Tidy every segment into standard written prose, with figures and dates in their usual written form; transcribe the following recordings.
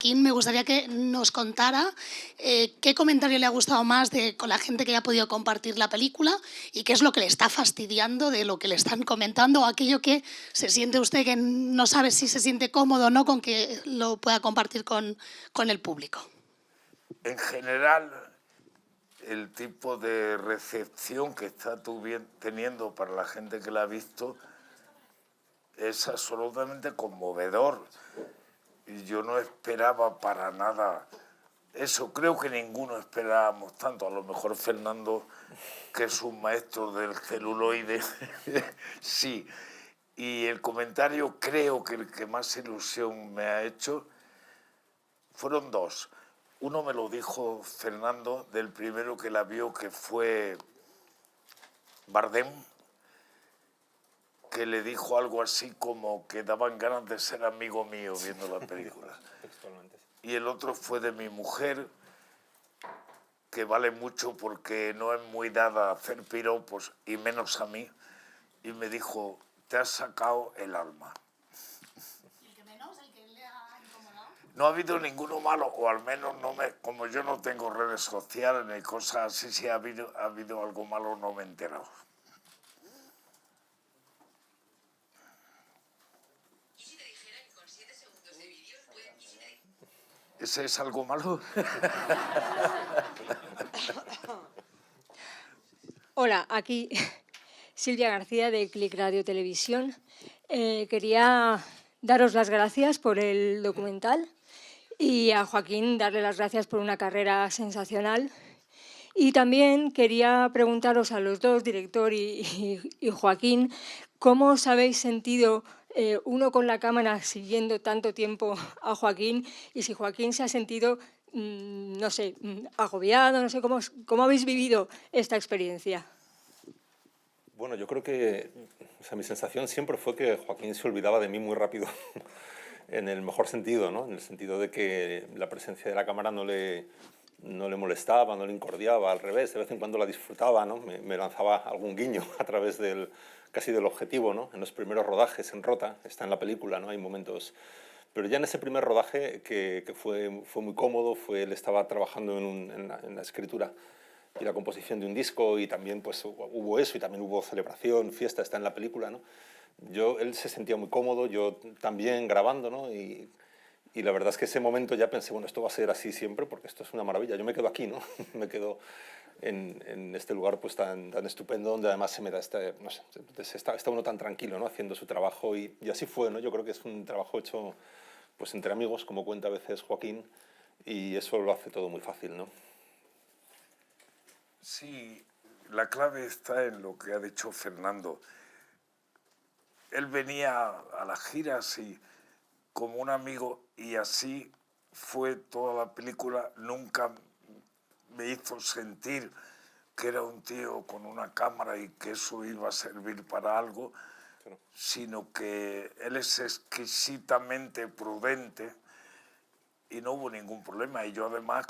Joaquín, me gustaría que nos contara qué comentario le ha gustado más con la gente que ha podido compartir la película y qué es lo que le está fastidiando de lo que le están comentando o aquello que se siente usted que no sabe si se siente cómodo o no con que lo pueda compartir con el público. En general, el tipo de recepción que está teniendo para la gente que la ha visto es absolutamente conmovedor. Y yo no esperaba para nada eso. Creo que ninguno esperábamos tanto. A lo mejor Fernando, que es un maestro del celuloide, sí. Y el comentario, creo que el que más ilusión me ha hecho, fueron dos. Uno me lo dijo Fernando, del primero que la vio, que fue Bardem, que le dijo algo así como que daban ganas de ser amigo mío viendo la película. Y el otro fue de mi mujer, que vale mucho porque no es muy dada a hacer piropos, y menos a mí, y me dijo, te has sacado el alma. ¿El que menos? ¿El que le ha incomodado? No ha habido ninguno malo, o al menos no como yo no tengo redes sociales ni cosas así, si ha habido algo malo no me he enterado. ¿Y si te dijera que con 7 segundos de vídeo ¿Ese es algo malo? Hola, aquí Silvia García de Click Radio Televisión. Quería daros las gracias por el documental y a Joaquín darle las gracias por una carrera sensacional. Y también quería preguntaros a los dos, director y Joaquín, ¿cómo os habéis sentido uno con la cámara siguiendo tanto tiempo a Joaquín y si Joaquín se ha sentido, no sé, agobiado, no sé, cómo habéis vivido esta experiencia? Bueno, yo creo que mi sensación siempre fue que Joaquín se olvidaba de mí muy rápido, en el mejor sentido, ¿no? En el sentido de que la presencia de la cámara no le molestaba, no le incordiaba, al revés, de vez en cuando la disfrutaba, ¿no? Me lanzaba algún guiño a través casi del objetivo, ¿no? En los primeros rodajes en Rota, está en la película, ¿no? Hay momentos. Pero ya en ese primer rodaje, que fue muy cómodo, él estaba trabajando en la escritura y la composición de un disco, y también pues hubo eso, y también hubo celebración, fiesta, está en la película, ¿no? Él se sentía muy cómodo, yo también grabando, ¿no? Y la verdad es que ese momento ya pensé, bueno, esto va a ser así siempre, porque esto es una maravilla. Yo me quedo aquí, ¿no? Me quedo en este lugar pues tan estupendo, donde además se me da no sé, está uno tan tranquilo, ¿no? Haciendo su trabajo, y así fue, ¿no? Yo creo que es un trabajo hecho pues entre amigos, como cuenta a veces Joaquín, y eso lo hace todo muy fácil, ¿no? Sí, la clave está en lo que ha dicho Fernando. Él venía a las giras y como un amigo, y así fue toda la película. Nunca me hizo sentir que era un tío con una cámara y que eso iba a servir para algo, sino que él es exquisitamente prudente y no hubo ningún problema. Y yo además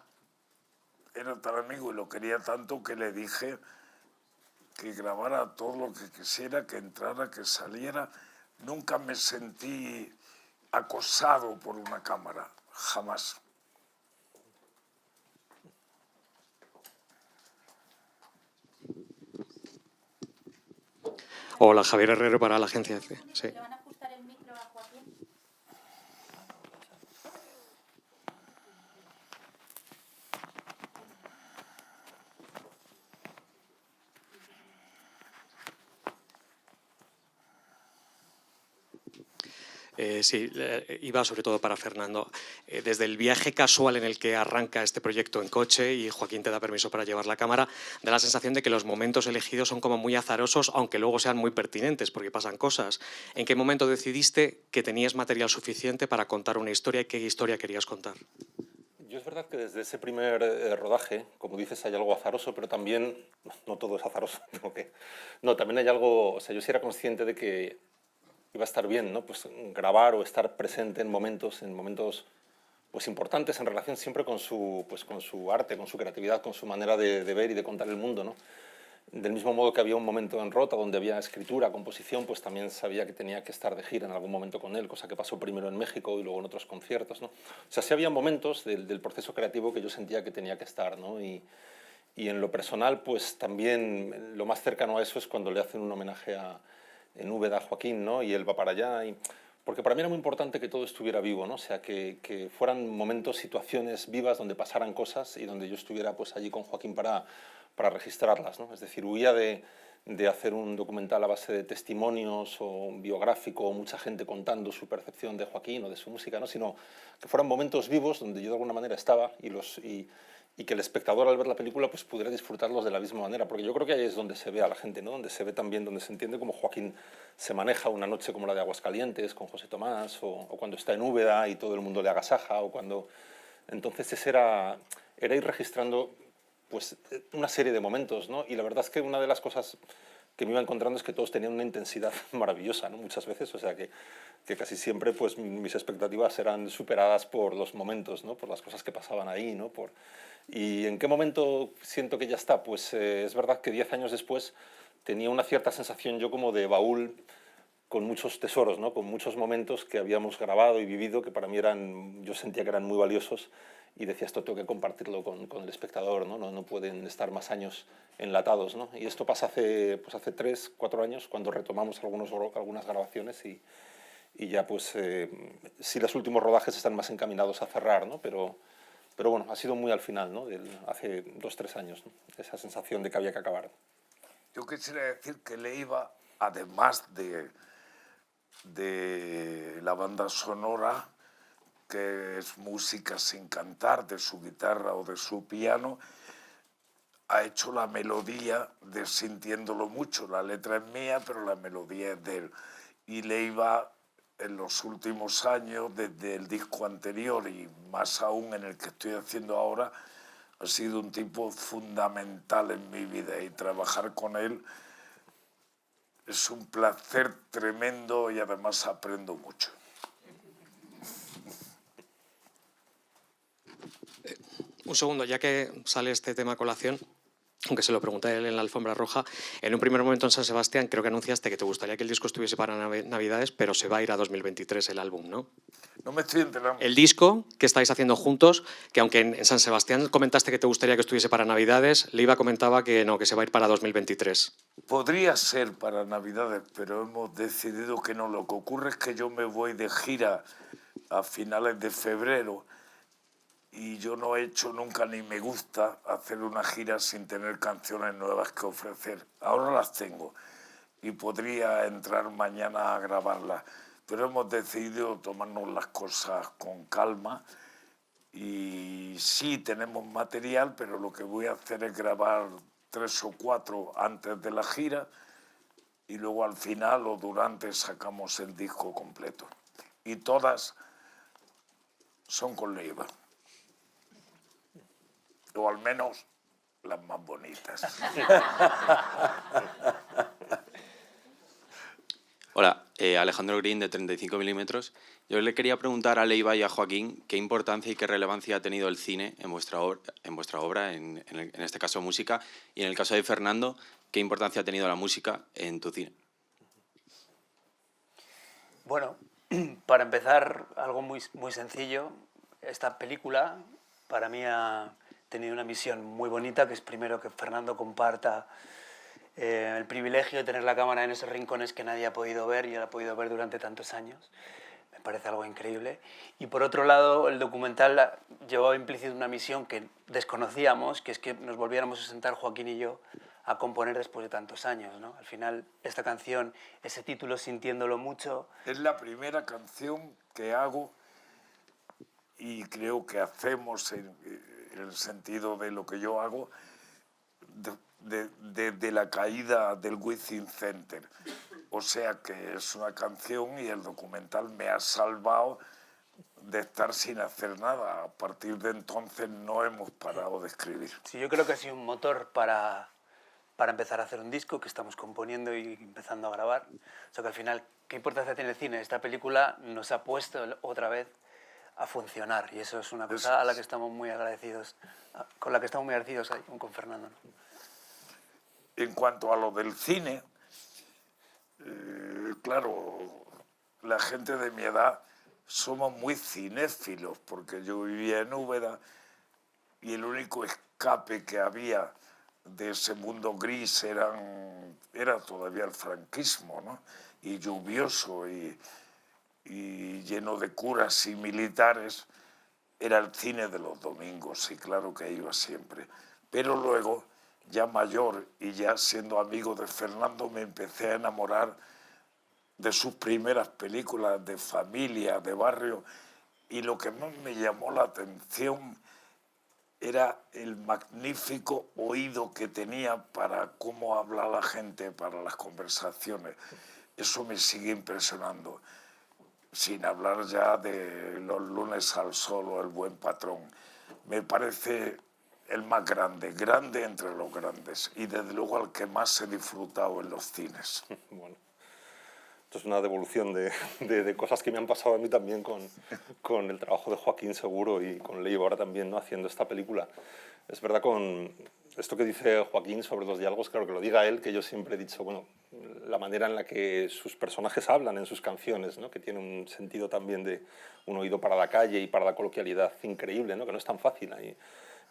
era tan amigo y lo quería tanto que le dije que grabara todo lo que quisiera, que entrara, que saliera. Nunca me sentí acosado por una cámara, jamás. Hola, Javier Herrero para la agencia EFE. Sí. ¿Le van a ajustar el micro a Joaquín? Sí, iba sobre todo para Fernando. Desde el viaje casual en el que arranca este proyecto en coche y Joaquín te da permiso para llevar la cámara, da la sensación de que los momentos elegidos son como muy azarosos, aunque luego sean muy pertinentes porque pasan cosas. ¿En qué momento decidiste que tenías material suficiente para contar una historia y qué historia querías contar? Yo es verdad que desde ese primer rodaje, como dices, hay algo azaroso, pero también no todo es azaroso. No, también hay algo, o sea, yo sí era consciente de que iba a estar bien, ¿no? Pues grabar o estar presente en momentos pues importantes en relación siempre con su arte, con su creatividad, con su manera de ver y de contar el mundo, ¿no? Del mismo modo que había un momento en Rota donde había escritura, composición, pues también sabía que tenía que estar de gira en algún momento con él, cosa que pasó primero en México y luego en otros conciertos, ¿no? O sea, sí había momentos del proceso creativo que yo sentía que tenía que estar, ¿no? Y en lo personal, pues también lo más cercano a eso es cuando le hacen un homenaje en Úbeda a Joaquín, ¿no? Y él va para allá. Porque para mí era muy importante que todo estuviera vivo, ¿no? O sea, que fueran momentos, situaciones vivas donde pasaran cosas y donde yo estuviera pues, allí con Joaquín para registrarlas, ¿no? Es decir, huía de hacer un documental a base de testimonios o un biográfico o mucha gente contando su percepción de Joaquín o de su música, ¿no? Sino que fueran momentos vivos donde yo de alguna manera estaba y que el espectador al ver la película pues, pudiera disfrutarlos de la misma manera, porque yo creo que ahí es donde se ve a la gente, ¿no? Donde se ve también, donde se entiende cómo Joaquín se maneja una noche como la de Aguascalientes con José Tomás, o cuando está en Úbeda y todo el mundo le agasaja, o cuando... Entonces ese era ir registrando pues, una serie de momentos, ¿no? Y la verdad es que una de las cosas que me iba encontrando es que todos tenían una intensidad maravillosa, ¿no? Muchas veces, o sea que casi siempre pues, mis expectativas eran superadas por los momentos, ¿no? Por las cosas que pasaban ahí, ¿no? ¿Y en qué momento siento que ya está? Pues es verdad que 10 años después tenía una cierta sensación yo como de baúl con muchos tesoros, ¿no? Con muchos momentos que habíamos grabado y vivido que para mí yo sentía que eran muy valiosos y decía, esto tengo que compartirlo con el espectador, ¿no? No pueden estar más años enlatados, ¿no? Y esto pasa hace 3, 4 años cuando retomamos algunas grabaciones y ya pues sí los últimos rodajes están más encaminados a cerrar, ¿no? Pero bueno, ha sido muy al final, ¿no? Hace 2, 3 años, ¿no? Esa sensación de que había que acabar. Yo quisiera decir que Leiva, además de la banda sonora, que es música sin cantar, de su guitarra o de su piano, ha hecho la melodía de Sintiéndolo Mucho. La letra es mía, pero la melodía es de él. Y Leiva, en los últimos años, desde el disco anterior y más aún en el que estoy haciendo ahora, ha sido un tipo fundamental en mi vida y trabajar con él es un placer tremendo y además aprendo mucho. Un segundo, ya que sale este tema a colación, aunque se lo pregunté a él en la alfombra roja, en un primer momento en San Sebastián creo que anunciaste que te gustaría que el disco estuviese para Navidades, pero se va a ir a 2023 el álbum, ¿no? No me estoy enterando. El disco que estáis haciendo juntos, que aunque en San Sebastián comentaste que te gustaría que estuviese para Navidades, Leiva comentaba que no, que se va a ir para 2023. Podría ser para Navidades, pero hemos decidido que no. Lo que ocurre es que yo me voy de gira a finales de febrero y yo no he hecho nunca ni me gusta hacer una gira sin tener canciones nuevas que ofrecer. Ahora las tengo y podría entrar mañana a grabarlas, pero hemos decidido tomarnos las cosas con calma y sí tenemos material, pero lo que voy a hacer es grabar 3 o 4 antes de la gira y luego al final o durante sacamos el disco completo. Y todas son con Leiva. O al menos las más bonitas. Hola, Alejandro Green de 35 milímetros. Yo le quería preguntar a Leiva y a Joaquín qué importancia y qué relevancia ha tenido el cine en vuestra obra, en este caso música, y en el caso de Fernando, qué importancia ha tenido la música en tu cine. Bueno, para empezar, algo muy sencillo. Esta película para mí ha tenido una misión muy bonita, que es primero que Fernando comparta el privilegio de tener la cámara en esos rincones que nadie ha podido ver y él ha podido ver durante tantos años. Me parece algo increíble. Y por otro lado, el documental llevaba implícito una misión que desconocíamos, que es que nos volviéramos a sentar Joaquín y yo a componer después de tantos años, ¿no? Al final, esta canción, ese título, Sintiéndolo Mucho... Es la primera canción que hago y creo que hacemos en el sentido de lo que yo hago de la caída del Within Center. O sea que es una canción y el documental me ha salvado de estar sin hacer nada. A partir de entonces no hemos parado de escribir. Sí, yo creo que ha sido un motor para empezar a hacer un disco que estamos componiendo y empezando a grabar. O sea que al final, ¿qué importancia tiene el cine? Esta película nos ha puesto otra vez a funcionar y eso es una cosa a la que estamos muy agradecidos, con la que estamos muy agradecidos con Fernando, ¿no? En cuanto a lo del cine, claro, la gente de mi edad somos muy cinéfilos, porque yo vivía en Úbeda y el único escape que había de ese mundo gris era todavía el franquismo, ¿no? Y lluvioso y lleno de curas y militares, era el cine de los domingos, y claro que iba siempre. Pero luego, ya mayor y ya siendo amigo de Fernando, me empecé a enamorar de sus primeras películas de familia, de barrio, y lo que más me llamó la atención era el magnífico oído que tenía para cómo habla la gente, para las conversaciones. Eso me sigue impresionando. Sin hablar ya de Los lunes al sol o El buen patrón. Me parece el más grande, grande entre los grandes, y desde luego al que más he disfrutado en los cines. Bueno, esto es una devolución de cosas que me han pasado a mí también con el trabajo de Joaquín seguro y con Leiva ahora también, ¿no? Haciendo esta película. Es verdad, con esto que dice Joaquín sobre los diálogos, claro que lo diga él, que yo siempre he dicho, bueno, la manera en la que sus personajes hablan en sus canciones, ¿no? Que tiene un sentido también de un oído para la calle y para la coloquialidad increíble, ¿no? Que no es tan fácil. Ahí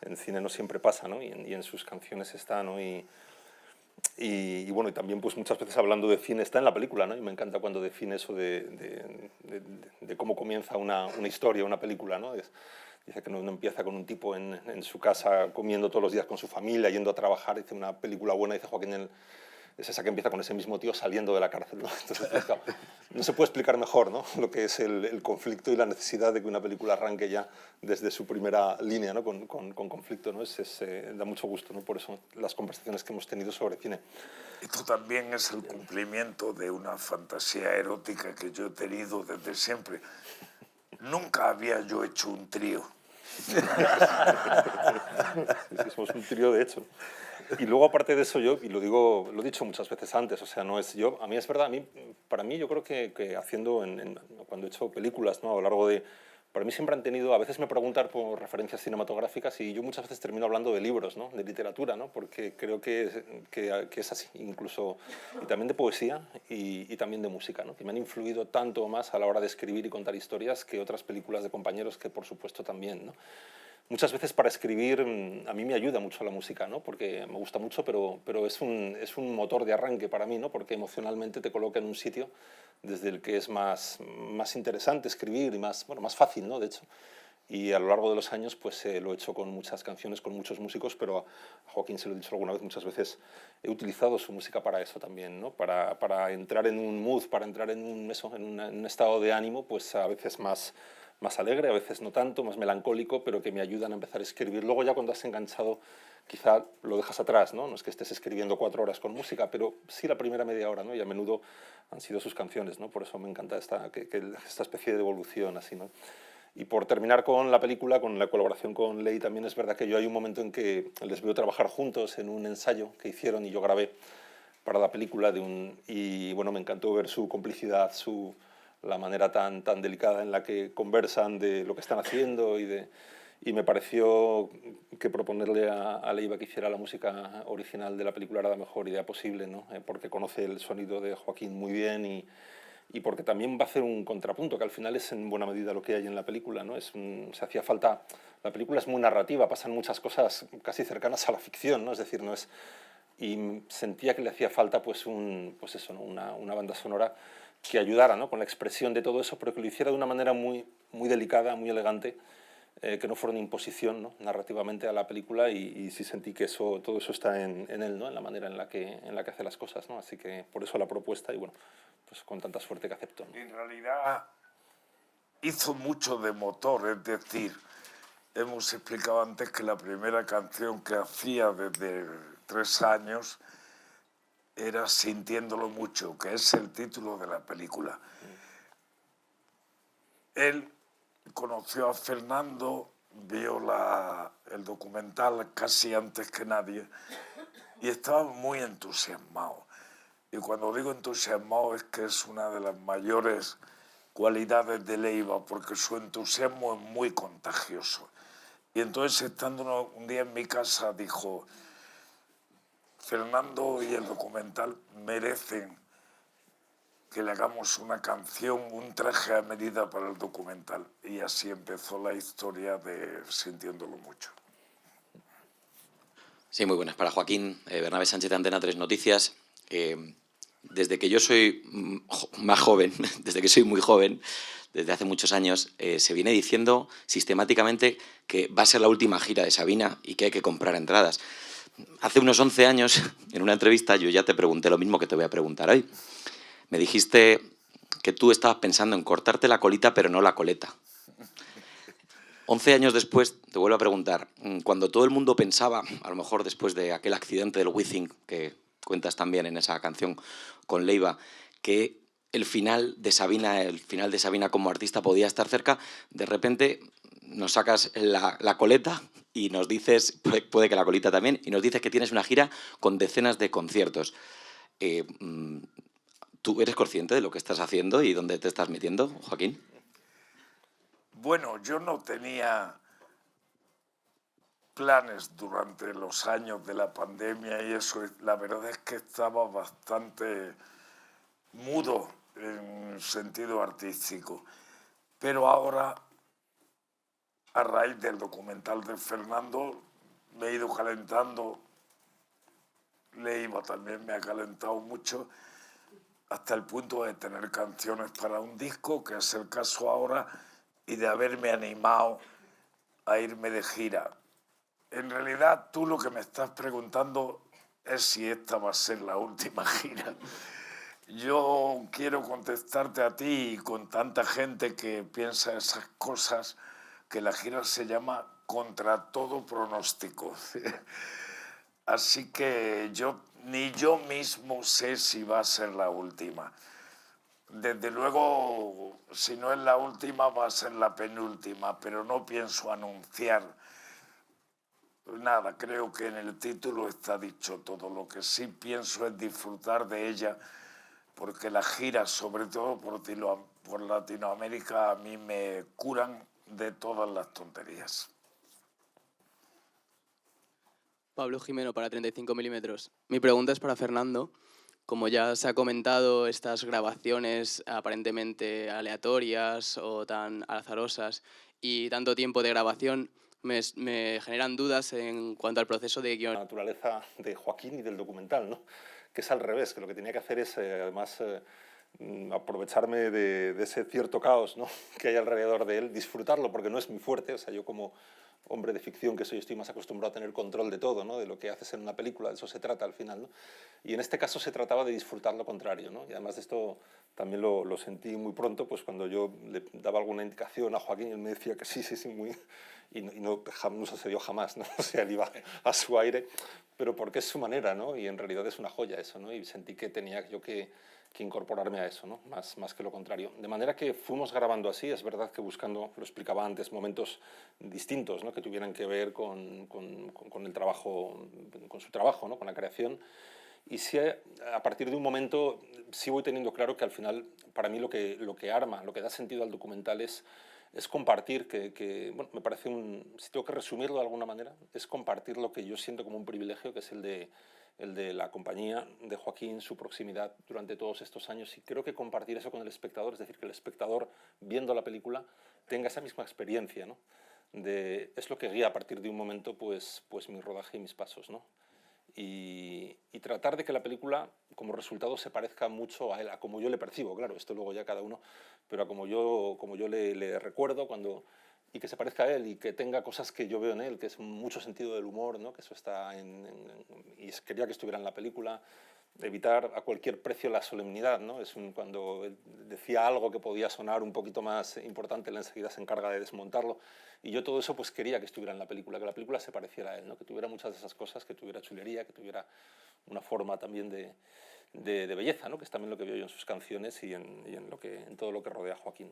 en cine no siempre pasa, ¿no? Y en sus canciones está, ¿no? Y bueno, y también pues muchas veces hablando de cine está en la película, ¿no? Y me encanta cuando define eso de cómo comienza una historia, una película, ¿no? Dice que no empieza con un tipo en su casa comiendo todos los días con su familia, yendo a trabajar. Dice una película buena, dice Joaquín, es esa que empieza con ese mismo tío saliendo de la cárcel, ¿no? Entonces, pues, claro, no se puede explicar mejor, ¿no? Lo que es el conflicto y la necesidad de que una película arranque ya desde su primera línea, ¿no? con conflicto, ¿no? Da mucho gusto, ¿no? Por eso las conversaciones que hemos tenido sobre cine. Esto también es el cumplimiento de una fantasía erótica que yo he tenido desde siempre. Nunca había yo hecho un trío. Sí, somos un trío, de hecho. Y luego, aparte de eso, yo, y lo digo, lo he dicho muchas veces antes, o sea, no es yo, a mí es verdad, para mí yo creo que haciendo, cuando he hecho películas, ¿no? A lo largo de, para mí siempre han tenido, a veces me preguntan por referencias cinematográficas y yo muchas veces termino hablando de libros, ¿no? De literatura, ¿no? Porque creo que es así, incluso, y también de poesía y también de música, ¿no? Que me han influido tanto más a la hora de escribir y contar historias que otras películas de compañeros que, por supuesto, también, ¿no? Muchas veces para escribir a mí me ayuda mucho la música, ¿no? Porque me gusta mucho, pero es un motor de arranque para mí, ¿no? Porque emocionalmente te coloca en un sitio desde el que es más interesante escribir y más fácil, ¿no? De hecho. Y a lo largo de los años pues lo he hecho con muchas canciones, con muchos músicos, pero a Joaquín se lo he dicho alguna vez, muchas veces he utilizado su música para eso también, ¿no? Para entrar en un mood, para entrar en un estado de ánimo, pues a veces más alegre, a veces no tanto, más melancólico, pero que me ayudan a empezar a escribir. Luego ya cuando has enganchado, quizá lo dejas atrás, ¿no? No es que estés escribiendo 4 horas con música, pero sí la primera media hora, ¿no? Y a menudo han sido sus canciones, ¿no? Por eso me encanta esta especie de evolución así, ¿no? Y por terminar con la película, con la colaboración con Lei, también es verdad que yo hay un momento en que les veo trabajar juntos en un ensayo que hicieron y yo grabé para la película y bueno, me encantó ver su complicidad, la manera tan delicada en la que conversan de lo que están haciendo y me pareció que proponerle a Leiva que hiciera la música original de la película era la mejor idea posible, ¿no? Porque conoce el sonido de Joaquín muy bien y porque también va a hacer un contrapunto, que al final es en buena medida lo que hay en la película, ¿no? Se hacía falta, la película es muy narrativa, pasan muchas cosas casi cercanas a la ficción, ¿no? Es decir, no es... Y sentía que le hacía falta pues eso, ¿no? una banda sonora que ayudara, ¿no? Con la expresión de todo eso, pero que lo hiciera de una manera muy delicada, muy elegante, que no fuera una imposición, ¿no? Narrativamente a la película y sí sentí que todo eso está en él, ¿no? En la manera en la que hace las cosas, ¿no? Así que por eso la propuesta y bueno, pues con tanta suerte que acepto, ¿no? En realidad hizo mucho de motor, es decir, hemos explicado antes que la primera canción que hacía desde 3 años era Sintiéndolo mucho, que es el título de la película. Él conoció a Fernando, vio el documental casi antes que nadie y estaba muy entusiasmado. Y cuando digo entusiasmado es que es una de las mayores cualidades de Leiva, porque su entusiasmo es muy contagioso. Y entonces, estando un día en mi casa, dijo: Fernando y el documental merecen que le hagamos una canción, un traje a medida para el documental. Y así empezó la historia de Sintiéndolo Mucho. Sí, muy buenas. Para Joaquín, Bernabé Sánchez de Antena 3 Noticias. Desde que yo soy más joven, desde que soy muy joven, desde hace muchos años, se viene diciendo sistemáticamente que va a ser la última gira de Sabina y que hay que comprar entradas. Hace unos 11 años, en una entrevista, yo ya te pregunté lo mismo que te voy a preguntar hoy. Me dijiste que tú estabas pensando en cortarte la colita, pero no la coleta. 11 años después, te vuelvo a preguntar, cuando todo el mundo pensaba, a lo mejor después de aquel accidente del Wizzing, que cuentas también en esa canción con Leiva, que el final de Sabina como artista podía estar cerca, de repente nos sacas la coleta y nos dices, puede que la colita también, y nos dices que tienes una gira con decenas de conciertos. ¿Tú eres consciente de lo que estás haciendo y dónde te estás metiendo, Joaquín? Bueno, yo no tenía planes durante los años de la pandemia y eso, la verdad es que estaba bastante mudo en sentido artístico. Pero ahora, a raíz del documental de Fernando, me he ido calentando. Leiva también me ha calentado mucho, hasta el punto de tener canciones para un disco, que es el caso ahora, y de haberme animado a irme de gira. En realidad, tú lo que me estás preguntando es si esta va a ser la última gira. Yo quiero contestarte a ti y con tanta gente que piensa esas cosas, que la gira se llama Contra todo pronóstico. Así que ni yo mismo sé si va a ser la última. Desde luego, si no es la última, va a ser la penúltima, pero no pienso anunciar nada. Creo que en el título está dicho todo. Lo que sí pienso es disfrutar de ella, porque las giras, sobre todo por Latinoamérica, a mí me curan de todas las tonterías. Pablo Jimeno para 35 milímetros. Mi pregunta es para Fernando. Como ya se ha comentado, estas grabaciones aparentemente aleatorias o tan azarosas y tanto tiempo de grabación me generan dudas en cuanto al proceso de guión. La naturaleza de Joaquín y del documental, ¿no? Que es al revés, que lo que tenía que hacer es además aprovecharme de ese cierto caos, ¿no? Que hay alrededor de él, disfrutarlo, porque no es muy fuerte. O sea, yo como hombre de ficción que soy, estoy más acostumbrado a tener control de todo, ¿no? De lo que haces en una película, de eso se trata al final, ¿no? Y en este caso se trataba de disfrutar lo contrario, ¿no? Y además de esto también lo sentí muy pronto, pues cuando yo le daba alguna indicación a Joaquín, él me decía que sí, muy... Y no sucedió jamás, ¿no? O sea, él iba a su aire, pero porque es su manera, ¿no? Y en realidad es una joya eso, ¿no? Y sentí que tenía yo que incorporarme a eso, ¿no? Más que lo contrario. De manera que fuimos grabando así, es verdad que buscando, lo explicaba antes, momentos distintos, ¿no? Que tuvieran que ver con el trabajo, con su trabajo, ¿no? Con la creación. Y sí, a partir de un momento sí voy teniendo claro que al final, para mí lo que arma, lo que da sentido al documental es compartir, bueno, me parece si tengo que resumirlo de alguna manera, es compartir lo que yo siento como un privilegio, que es el de la compañía de Joaquín, su proximidad durante todos estos años, y creo que compartir eso con el espectador, es decir, que el espectador, viendo la película, tenga esa misma experiencia, ¿no? Es lo que guía a partir de un momento pues mi rodaje y mis pasos, ¿no? Y tratar de que la película como resultado se parezca mucho a él, a como yo le percibo, claro, esto luego ya cada uno, pero a como yo le recuerdo y que se parezca a él y que tenga cosas que yo veo en él, que es mucho sentido del humor, ¿no? Que eso está y quería que estuviera en la película, evitar a cualquier precio la solemnidad, ¿no? Cuando él decía algo que podía sonar un poquito más importante, él enseguida se encarga de desmontarlo. Y yo todo eso pues quería que estuviera en la película, que la película se pareciera a él, ¿no? Que tuviera muchas de esas cosas, que tuviera chulería, que tuviera una forma también de belleza, ¿no? Que es también lo que veo yo en sus canciones y en todo lo que rodea a Joaquín.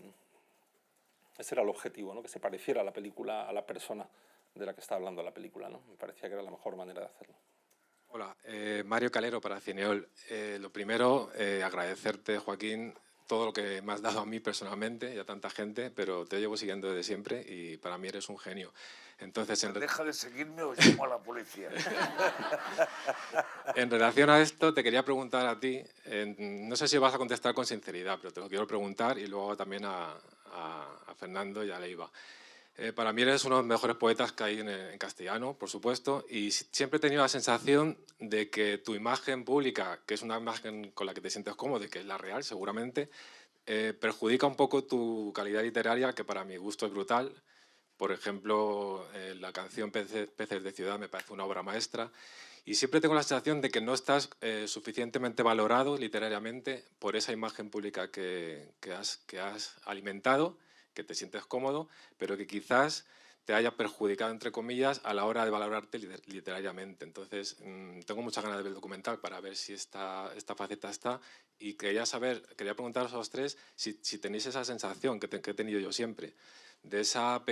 Ese era el objetivo, ¿no? Que se pareciera a la película, a la persona de la que está hablando la película, ¿no? Me parecía que era la mejor manera de hacerlo. Hola, Mario Calero para Cineol. Lo primero, agradecerte, Joaquín, todo lo que me has dado a mí personalmente y a tanta gente, pero te llevo siguiendo desde siempre y para mí eres un genio. Entonces, Deja de seguirme o llamo a la policía. en relación a esto, te quería preguntar a ti, no sé si vas a contestar con sinceridad, pero te lo quiero preguntar y luego también a Fernando y a Leiva. Para mí eres uno de los mejores poetas que hay en castellano, por supuesto, y siempre he tenido la sensación de que tu imagen pública, que es una imagen con la que te sientes cómodo y que es la real seguramente, perjudica un poco tu calidad literaria, que para mi gusto es brutal. Por ejemplo, la canción Peces de Ciudad me parece una obra maestra y siempre tengo la sensación de que no estás suficientemente valorado literariamente por esa imagen pública que has alimentado, que te sientes cómodo, pero que quizás te haya perjudicado, entre comillas, a la hora de valorarte literariamente. Entonces, tengo muchas ganas de ver el documental para ver si esta faceta está y quería preguntaros a los tres si tenéis esa sensación que he tenido yo siempre, de esa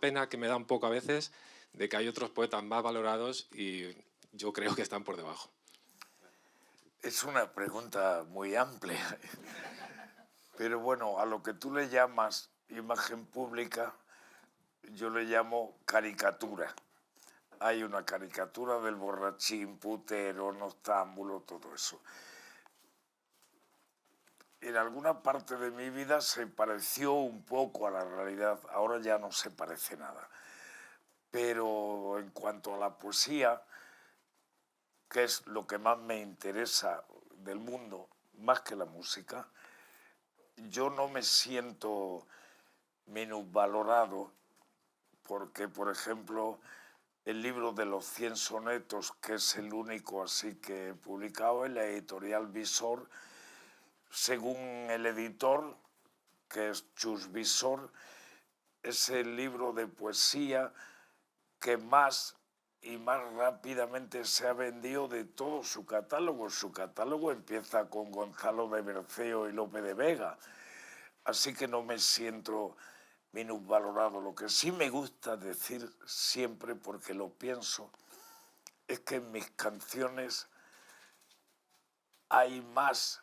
pena que me da un poco a veces de que hay otros poetas más valorados y yo creo que están por debajo. Es una pregunta muy amplia, pero bueno, a lo que tú le llamas imagen pública, yo le llamo caricatura. Hay una caricatura del borrachín, putero, noctámbulo, todo eso. En alguna parte de mi vida se pareció un poco a la realidad, ahora ya no se parece nada. Pero en cuanto a la poesía, que es lo que más me interesa del mundo, más que la música, yo no me siento minusvalorado porque, por ejemplo, el libro de los 100 sonetos, que es el único así que he publicado en la editorial Visor, según el editor, que es Chus Visor, es el libro de poesía que más y más rápidamente se ha vendido de todo su catálogo. Su catálogo empieza con Gonzalo de Berceo y Lope de Vega. Así que no me siento minusvalorado. Lo que sí me gusta decir siempre, porque lo pienso, es que en mis canciones hay más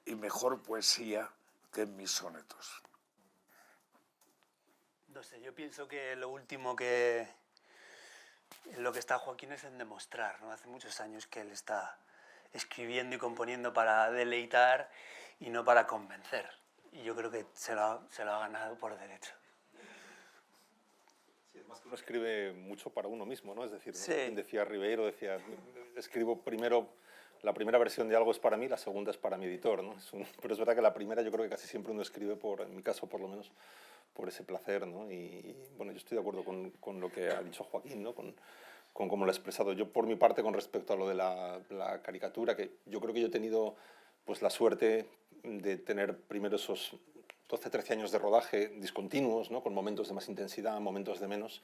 y mejor poesía que en mis sonetos. No sé, yo pienso que lo último en lo que está Joaquín es en demostrar, ¿no? Hace muchos años que él está escribiendo y componiendo para deleitar y no para convencer. Y yo creo que se lo ha ganado por derecho. Sí, además que uno escribe mucho para uno mismo, ¿no? Es decir, ¿no? Sí. Decía Ribeiro, escribo primero, la primera versión de algo es para mí, la segunda es para mi editor, ¿no? Pero es verdad que la primera yo creo que casi siempre uno escribe, en mi caso por lo menos, por ese placer, ¿no? Y bueno, yo estoy de acuerdo con lo que ha dicho Joaquín, ¿no? Con cómo lo ha expresado. Yo, por mi parte, con respecto a lo de la caricatura, que yo creo que yo he tenido pues, la suerte de tener primero esos 12, 13 años de rodaje discontinuos, ¿no? Con momentos de más intensidad, momentos de menos,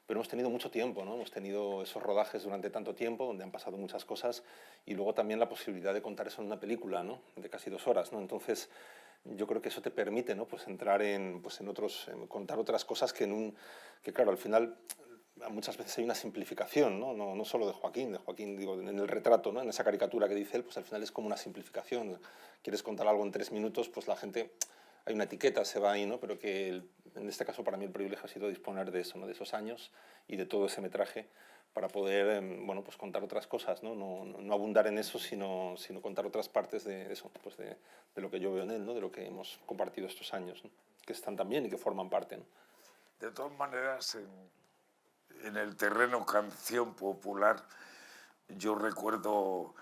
pero hemos tenido mucho tiempo, ¿no? Hemos tenido esos rodajes durante tanto tiempo, donde han pasado muchas cosas, y luego también la posibilidad de contar eso en una película, ¿no? De casi 2 horas, ¿no? Entonces, yo creo que eso te permite, ¿no? Pues entrar en contar otras cosas que claro, al final muchas veces hay una simplificación, ¿no? No solo de Joaquín digo, en el retrato, ¿no? En esa caricatura que dice él, pues al final es como una simplificación. Quieres contar algo en 3 minutos, pues la gente, hay una etiqueta, se va ahí, ¿no? Pero que en este caso para mí el privilegio ha sido disponer de eso, ¿no? De esos años y de todo ese metraje para poder, bueno, pues contar otras cosas, ¿no? No abundar en eso, sino contar otras partes de eso, pues de lo que yo veo en él, ¿no? De lo que hemos compartido estos años, ¿no? Que están también y que forman parte, ¿no? De todas maneras, en el terreno canción popular, yo recuerdo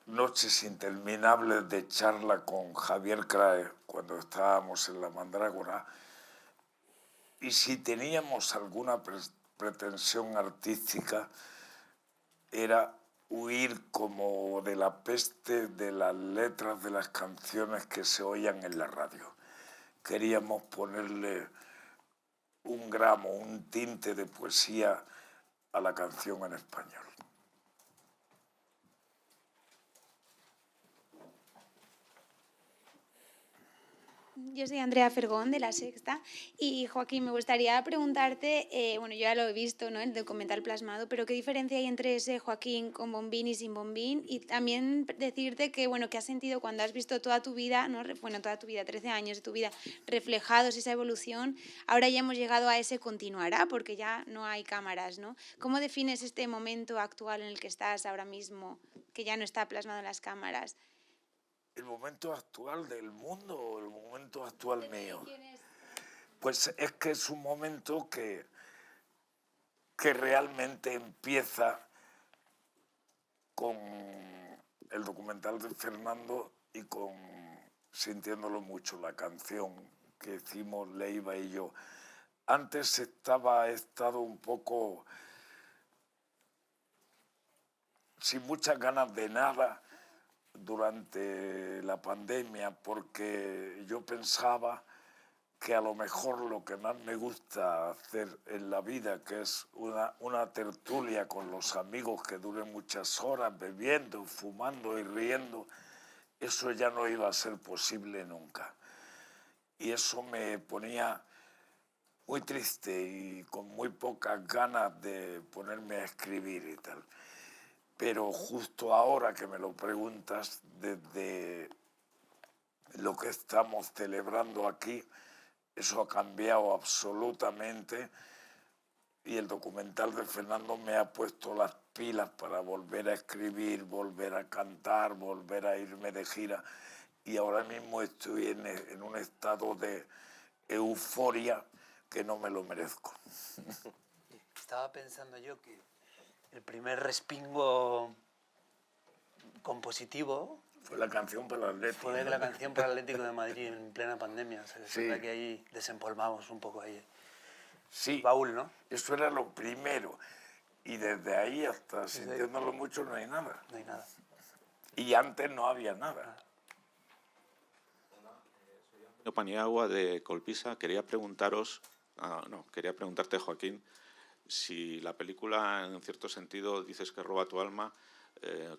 noches interminables de charla con Javier Crae cuando estábamos en la Mandrágora, y si teníamos alguna pretensión artística era huir como de la peste de las letras de las canciones que se oían en la radio. Queríamos ponerle un gramo, un tinte de poesía a la canción en español. Yo soy Andrea Fergón, de La Sexta, y Joaquín, me gustaría preguntarte, bueno, yo ya lo he visto, ¿no?, el documental plasmado, pero ¿qué diferencia hay entre ese Joaquín con bombín y sin bombín? Y también decirte que, bueno, ¿qué has sentido cuando has visto toda tu vida, ¿no?, bueno, toda tu vida, 13 años de tu vida, reflejados, esa evolución? Ahora ya hemos llegado a ese continuará, porque ya no hay cámaras, ¿no? ¿Cómo defines este momento actual en el que estás ahora mismo, que ya no está plasmado en las cámaras? ¿El momento actual del mundo o el momento actual mío? Pues es que es un momento que realmente empieza con el documental de Fernando y con Sintiéndolo Mucho, la canción que hicimos Leiva y yo. Antes he estado un poco sin muchas ganas de nada durante la pandemia, porque yo pensaba que a lo mejor lo que más me gusta hacer en la vida, que es una tertulia con los amigos que dure muchas horas bebiendo, fumando y riendo, eso ya no iba a ser posible nunca. Y eso me ponía muy triste y con muy pocas ganas de ponerme a escribir y tal. Pero justo ahora que me lo preguntas, desde lo que estamos celebrando aquí, eso ha cambiado absolutamente y el documental de Fernando me ha puesto las pilas para volver a escribir, volver a cantar, volver a irme de gira. Y ahora mismo estoy en un estado de euforia que no me lo merezco. Estaba pensando yo que el primer respingo compositivo fue la canción para el Atlético. Fue la canción para el Atlético de Madrid en plena pandemia. O sea, es verdad que ahí desempolvamos un poco ahí. Sí, el baúl, ¿no? Eso era lo primero. Y desde ahí hasta Sintiéndolo Mucho no hay nada. No hay nada. Y antes no había nada. Soy Paniagua de Colpisa. Quería preguntarte, Joaquín, si la película, en cierto sentido, dices que roba tu alma,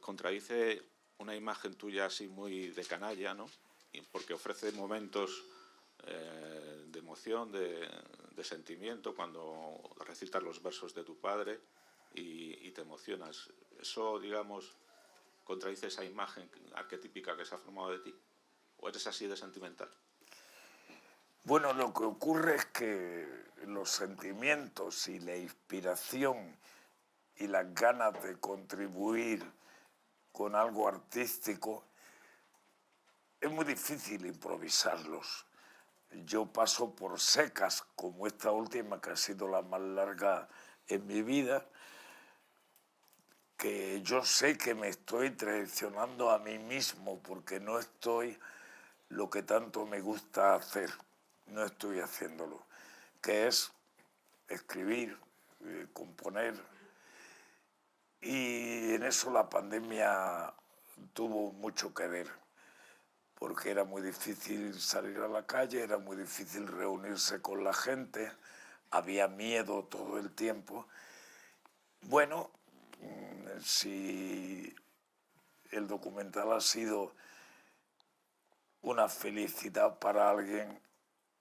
contradice una imagen tuya así muy de canalla, ¿no? Porque ofrece momentos de emoción, de sentimiento, cuando recitas los versos de tu padre y te emocionas. ¿Eso, digamos, contradice esa imagen arquetípica que se ha formado de ti? ¿O eres así de sentimental? Bueno, lo que ocurre es que los sentimientos y la inspiración y las ganas de contribuir con algo artístico es muy difícil improvisarlos. Yo paso por secas, como esta última, que ha sido la más larga en mi vida, que yo sé que me estoy traicionando a mí mismo porque no estoy lo que tanto me gusta hacer. No estoy haciéndolo, que es escribir, componer. Y en eso la pandemia tuvo mucho que ver, porque era muy difícil salir a la calle, era muy difícil reunirse con la gente, había miedo todo el tiempo. Bueno, si el documental ha sido una felicidad para alguien,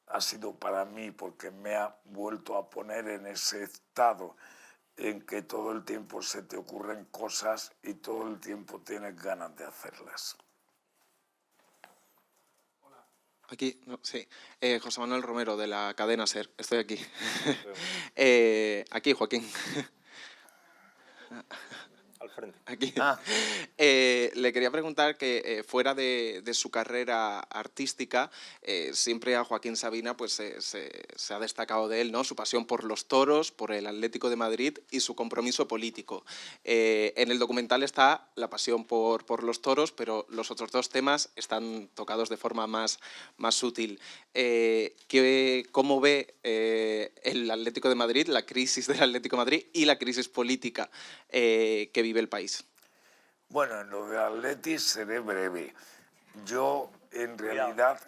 ha sido para mí, porque me ha vuelto a poner en ese estado en que todo el tiempo se te ocurren cosas y todo el tiempo tienes ganas de hacerlas. Aquí, no, sí. José Manuel Romero, de la cadena SER. Estoy aquí. Aquí, Joaquín. Al frente. Aquí. Le quería preguntar que fuera de su carrera artística, siempre a Joaquín Sabina pues, se ha destacado de él, ¿no?, su pasión por los toros, por el Atlético de Madrid y su compromiso político. En el documental está la pasión por los toros, pero los otros dos temas están tocados de forma más sutil. ¿Cómo ve el Atlético de Madrid, la crisis del Atlético de Madrid y la crisis política que vive el país? Bueno, en lo de Atleti seré breve. Yo, en realidad,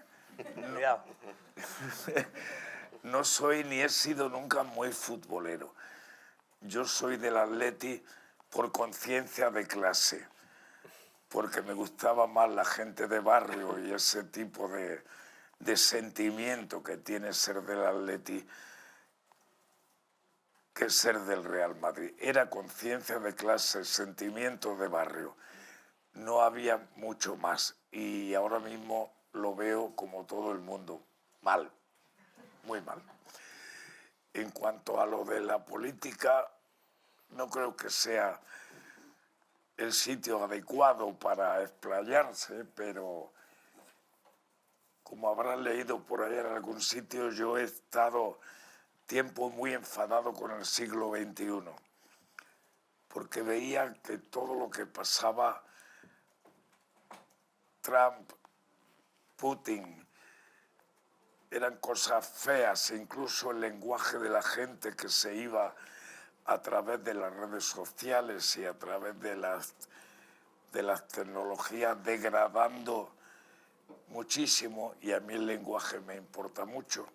no soy ni he sido nunca muy futbolero. Yo soy del Atleti por conciencia de clase, porque me gustaba más la gente de barrio y ese tipo de de sentimiento que tiene ser del Atleti que ser del Real Madrid. Era conciencia de clase, sentimiento de barrio. No había mucho más y ahora mismo lo veo como todo el mundo, mal, muy mal. En cuanto a lo de la política, no creo que sea el sitio adecuado para explayarse, pero como habrán leído por ahí en algún sitio, yo he estado tiempo muy enfadado con el siglo XXI, porque veía que todo lo que pasaba, Trump, Putin, eran cosas feas, incluso el lenguaje de la gente que se iba a través de las redes sociales y a través de las tecnologías degradando muchísimo, y a mí el lenguaje me importa mucho.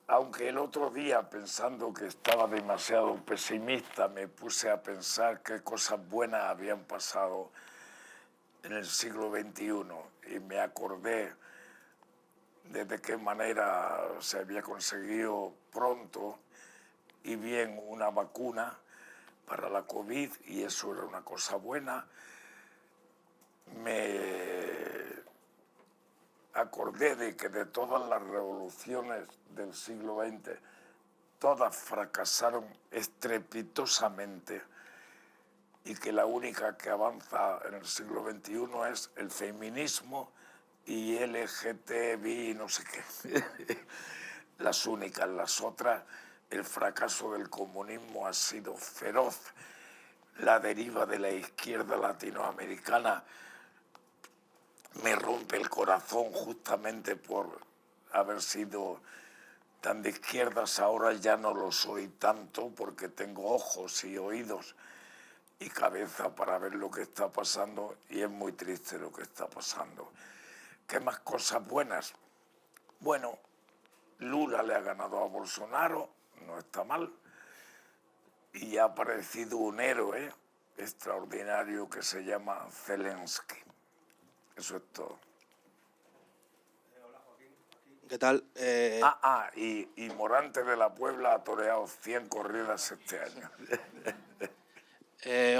Aunque el otro día, pensando que estaba demasiado pesimista, me puse a pensar qué cosas buenas habían pasado en el siglo XXI y me acordé de qué manera se había conseguido pronto y bien una vacuna para la COVID, y eso era una cosa buena. Me acordé de que de todas las revoluciones del siglo XX, todas fracasaron estrepitosamente y que la única que avanza en el siglo XXI es el feminismo y LGTBI, no sé qué. Las únicas, las otras, el fracaso del comunismo ha sido feroz. La deriva de la izquierda latinoamericana me rompe el corazón justamente por haber sido tan de izquierdas. Ahora ya no lo soy tanto porque tengo ojos y oídos y cabeza para ver lo que está pasando, y es muy triste lo que está pasando. ¿Qué más cosas buenas? Bueno, Lula le ha ganado a Bolsonaro, no está mal, y ha aparecido un héroe extraordinario que se llama Zelensky. Eso es todo. ¿Qué tal? Y Morante de la Puebla ha toreado 100 corridas este año.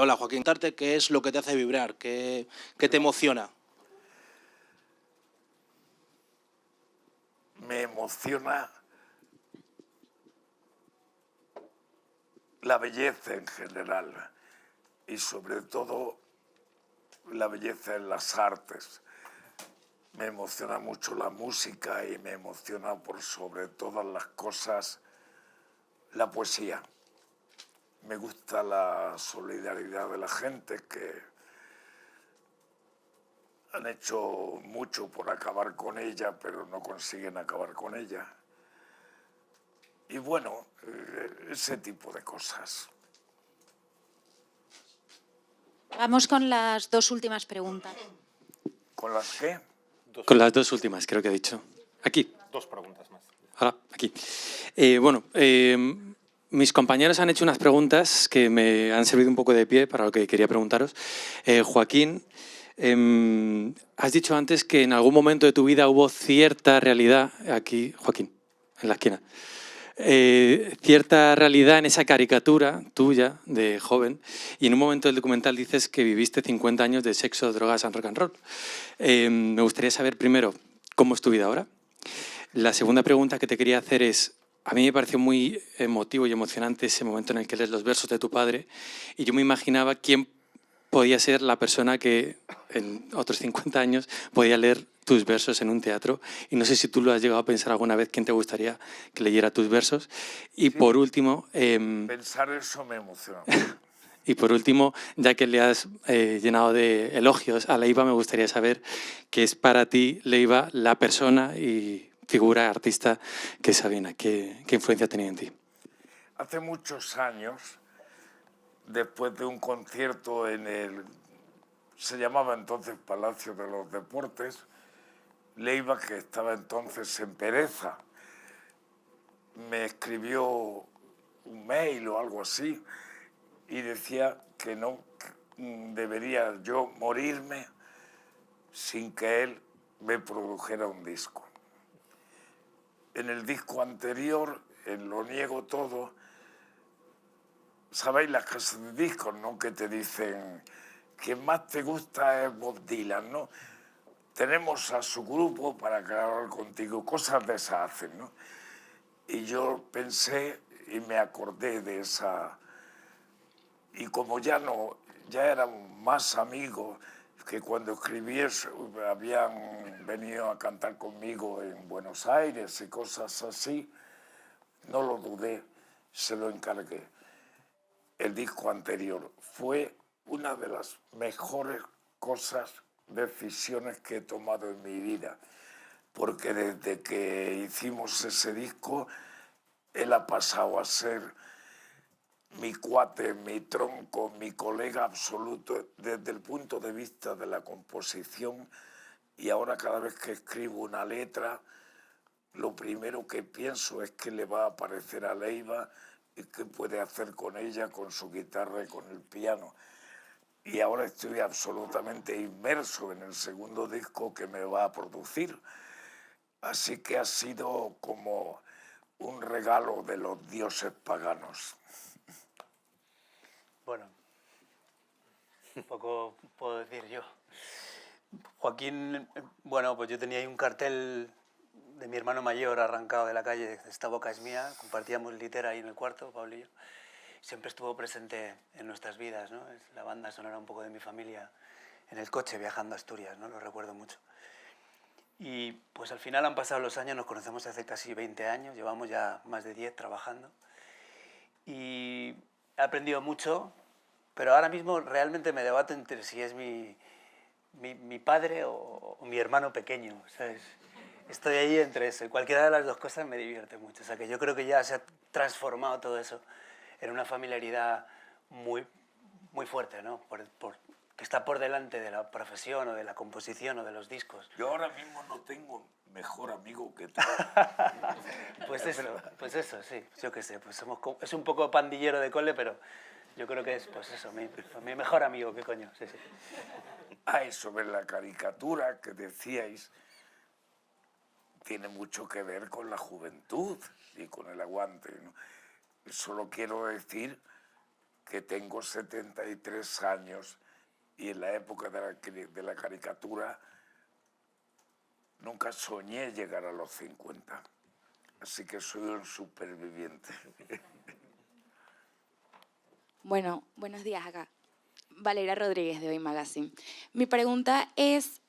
Hola, Joaquín. ¿Qué es lo que te hace vibrar? ¿Qué te emociona? Me emociona la belleza en general y sobre todo la belleza en las artes. Me emociona mucho la música y me emociona por sobre todas las cosas la poesía. Me gusta la solidaridad de la gente, que han hecho mucho por acabar con ella, pero no consiguen acabar con ella. Y bueno, ese tipo de cosas. Vamos con las dos últimas preguntas. ¿Con las qué? Con las dos últimas, creo que he dicho. Aquí. Dos preguntas más. Ahora, aquí. Mis compañeros han hecho unas preguntas que me han servido un poco de pie para lo que quería preguntaros. Joaquín, has dicho antes que en algún momento de tu vida hubo cierta realidad, aquí, Joaquín, en la esquina, cierta realidad en esa caricatura tuya de joven, y en un momento del documental dices que viviste 50 años de sexo, drogas and rock and roll. Me gustaría saber primero cómo es tu vida ahora. La segunda pregunta que te quería hacer es, a mí me pareció muy emotivo y emocionante ese momento en el que lees los versos de tu padre, y yo me imaginaba quién podía ser la persona que en otros 50 años podía leer tus versos en un teatro, y no sé si tú lo has llegado a pensar alguna vez, quién te gustaría que leyera tus versos. Y sí, por último... pensar eso me emociona. Y por último, ya que le has llenado de elogios a Leiva, me gustaría saber qué es para ti, Leiva, la persona y figura artista que es Sabina. ¿Qué influencia ha tenido en ti? Hace muchos años, después de un concierto en el... se llamaba entonces Palacio de los Deportes, Leiva, que estaba entonces en Pereza, me escribió un mail o algo así y decía que no debería yo morirme sin que él me produjera un disco. En el disco anterior, en Lo niego todo, ¿sabéis las casas de discos, no? Que te dicen, quien más te gusta es Bob Dylan, ¿no? Tenemos a su grupo para grabar contigo, cosas de esas hacen, ¿no? Y yo pensé y me acordé de esa... Y como ya éramos más amigos, que cuando escribí eso, habían venido a cantar conmigo en Buenos Aires y cosas así, no lo dudé, se lo encargué. El disco anterior fue una de las mejores decisiones que he tomado en mi vida, porque desde que hicimos ese disco, él ha pasado a ser mi cuate, mi tronco, mi colega absoluto desde el punto de vista de la composición, y ahora cada vez que escribo una letra, lo primero que pienso es que le va a parecer a Leiva y qué puede hacer con ella, con su guitarra y con el piano. Y ahora estoy absolutamente inmerso en el segundo disco que me va a producir. Así que ha sido como un regalo de los dioses paganos. Bueno, un poco puedo decir yo. Joaquín, bueno, pues yo tenía ahí un cartel de mi hermano mayor arrancado de la calle, Esta boca es mía, compartíamos litera ahí en el cuarto, Pablo y yo. Siempre estuvo presente en nuestras vidas, ¿no? Es la banda sonora un poco de mi familia en el coche viajando a Asturias, ¿no? Lo recuerdo mucho. Y pues al final han pasado los años, nos conocemos hace casi 20 años, llevamos ya más de 10 trabajando. Y he aprendido mucho, pero ahora mismo realmente me debato entre si es mi padre o mi hermano pequeño, ¿sabes? Estoy ahí entre eso y cualquiera de las dos cosas me divierte mucho. O sea que yo creo que ya se ha transformado todo eso en una familiaridad muy, muy fuerte, ¿no? Que está por delante de la profesión o de la composición o de los discos. Yo ahora mismo no tengo mejor amigo que tú. Pues eso, sí, yo qué sé, pues es un poco pandillero de cole, pero yo creo que es, pues eso, mi mejor amigo, qué coño, sí, sí. Sobre la caricatura que decíais, tiene mucho que ver con la juventud y con el aguante, ¿no? Solo quiero decir que tengo 73 años y en la época de la caricatura nunca soñé llegar a los 50. Así que soy un superviviente. Bueno, buenos días acá. Valeria Rodríguez de Hoy Magazine. Mi pregunta es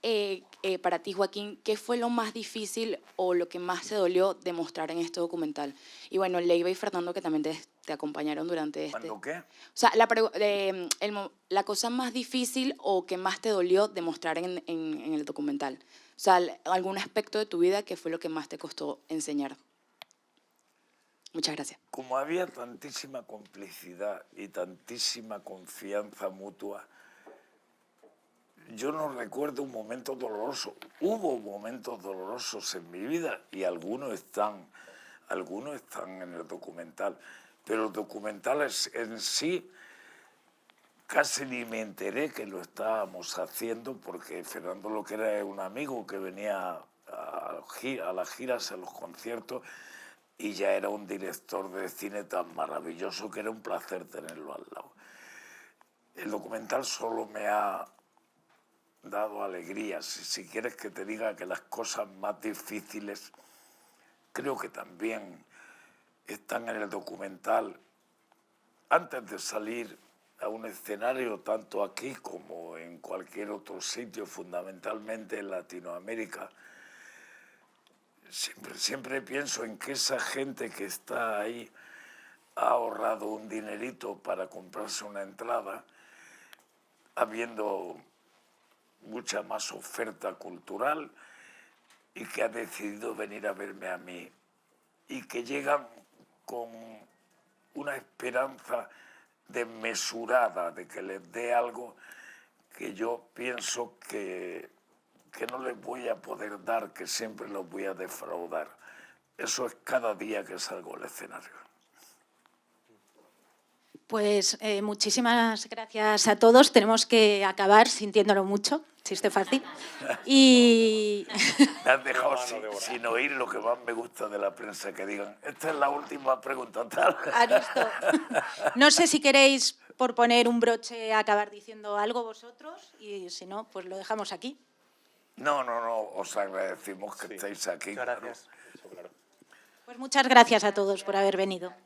para ti, Joaquín, ¿qué fue lo más difícil o lo que más te dolió demostrar en este documental? Y bueno, Leiva y Fernando, que también te acompañaron durante este... ¿Cuándo qué? O sea, la cosa más difícil o que más te dolió demostrar en el documental. O sea, algún aspecto de tu vida que fue lo que más te costó enseñar. Muchas gracias. Como había tantísima complicidad y tantísima confianza mutua, yo no recuerdo un momento doloroso. Hubo momentos dolorosos en mi vida y algunos están en el documental. Pero el documental en sí casi ni me enteré que lo estábamos haciendo porque Fernando lo que era un amigo que venía a las giras, a los conciertos, y ya era un director de cine tan maravilloso que era un placer tenerlo al lado. El documental solo me ha dado alegrías. Si quieres que te diga que las cosas más difíciles creo que también están en el documental. Antes de salir a un escenario, tanto aquí como en cualquier otro sitio, fundamentalmente en Latinoamérica, siempre pienso en que esa gente que está ahí ha ahorrado un dinerito para comprarse una entrada, habiendo mucha más oferta cultural, y que ha decidido venir a verme a mí, y que llegan con una esperanza desmesurada de que les dé algo que yo pienso que no les voy a poder dar, que siempre los voy a defraudar. Eso es cada día que salgo al escenario. Pues muchísimas gracias a todos. Tenemos que acabar sintiéndolo mucho, chiste fácil. Y Me has dejado sin oír lo que más me gusta de la prensa, que digan, esta es la última pregunta tal. Aristo, no sé si queréis, por poner un broche, acabar diciendo algo vosotros, y si no, pues lo dejamos aquí. No, os agradecemos que estéis aquí. Gracias. Pues muchas gracias a todos por haber venido.